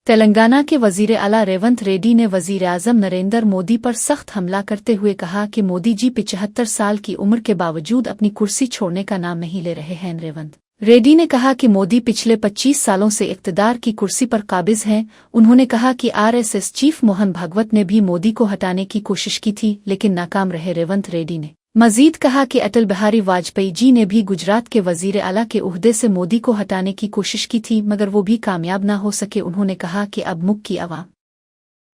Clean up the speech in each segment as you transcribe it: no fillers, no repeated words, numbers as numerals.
तेलंगाना के वजीर आला रेवंत रेड्डी ने वजीर आज़म नरेंद्र मोदी पर सख्त हमला करते हुए कहा कि मोदी जी 75 साल की उम्र के बावजूद अपनी कुर्सी छोड़ने का नाम नहीं ले रहे हैं। रेवंत रेड्डी ने कहा कि मोदी पिछले 25 सालों से इक़्तिदार की कुर्सी पर काबिज हैं। उन्होंने कहा कि आरएसएस चीफ मोहन भागवत ने भी मोदी को हटाने की कोशिश की थी, लेकिन नाकाम रहे। रेवंत रेड्डी ने मजीद कहा कि अटल बिहारी वाजपेयी जी ने भी गुजरात के वजीर आला के उहदे से मोदी को हटाने की कोशिश की थी, मगर वो भी कामयाब न हो सके। उन्होंने कहा कि अब मुल्क की आवाम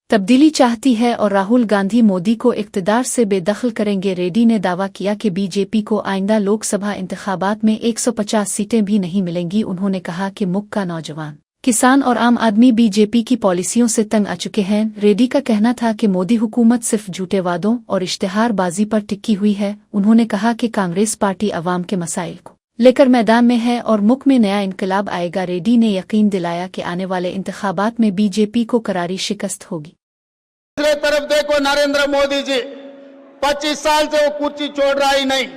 तब्दीली चाहती है और राहुल गांधी मोदी को इक़्तिदार से बेदखल करेंगे। रेड्डी ने दावा किया कि बीजेपी को आइंदा लोकसभा इंतखाबात में 150 सीटें भी नहीं मिलेंगी। उन्होंने कहा कि मुल्क का नौजवान, किसान और आम आदमी बीजेपी की पॉलिसियों से तंग आ चुके हैं। रेड्डी का कहना था कि मोदी हुकूमत सिर्फ झूठे वादों और इश्तिहारबाजी पर टिकी हुई है। उन्होंने कहा कि कांग्रेस पार्टी अवाम के मसाइल को लेकर मैदान में है और मुल्क में नया इनकलाब आएगा। रेड्डी ने यकीन दिलाया कि आने वाले इंतखाबात में बीजेपी को करारी शिकस्त होगी। दूसरे तरफ देखो, नरेंद्र मोदी जी 25 साल से वो कुर्सी छोड़ रहा ही नहीं।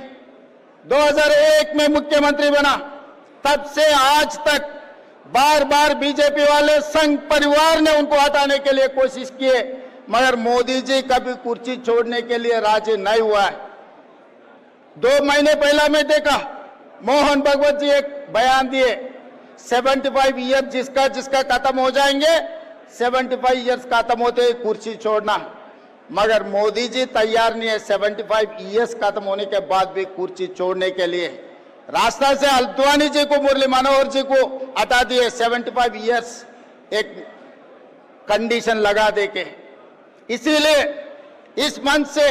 2001 में मुख्यमंत्री बना, तब से आज तक बार बार बीजेपी वाले संघ परिवार ने उनको हटाने के लिए कोशिश किए, मगर मोदी जी कभी कुर्सी छोड़ने के लिए राजी नहीं हुआ है। 2 महीने पहला मैं देखा, मोहन भागवत जी एक बयान दिए, 75 ईयर जिसका जिसका खत्म हो जाएंगे, 75 ईयर्स खत्म होते ही कुर्सी छोड़ना। मगर मोदी जी तैयार नहीं है 75 ईयर्स खत्म होने के बाद भी कुर्सी छोड़ने के लिए। रास्ता से अल्तवानी जी को, मुरली मनोहर जी को हटा दिए 75 ईयर्स एक कंडीशन लगा दे के। इसीलिए इस मंच से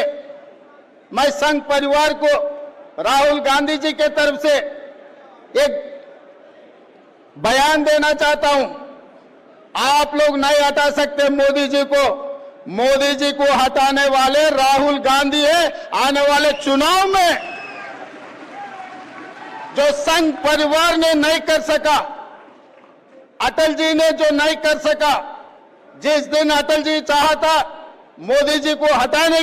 मैं संघ परिवार को, राहुल गांधी जी के तरफ से एक बयान देना चाहता हूं, आप लोग नहीं हटा सकते मोदी जी को। मोदी जी को हटाने वाले राहुल गांधी है। आने वाले चुनाव में जो संघ परिवार ने नहीं कर सका, अटल जी ने जो नहीं कर सका, जिस दिन अटल जी चाहा था मोदी जी को हटाने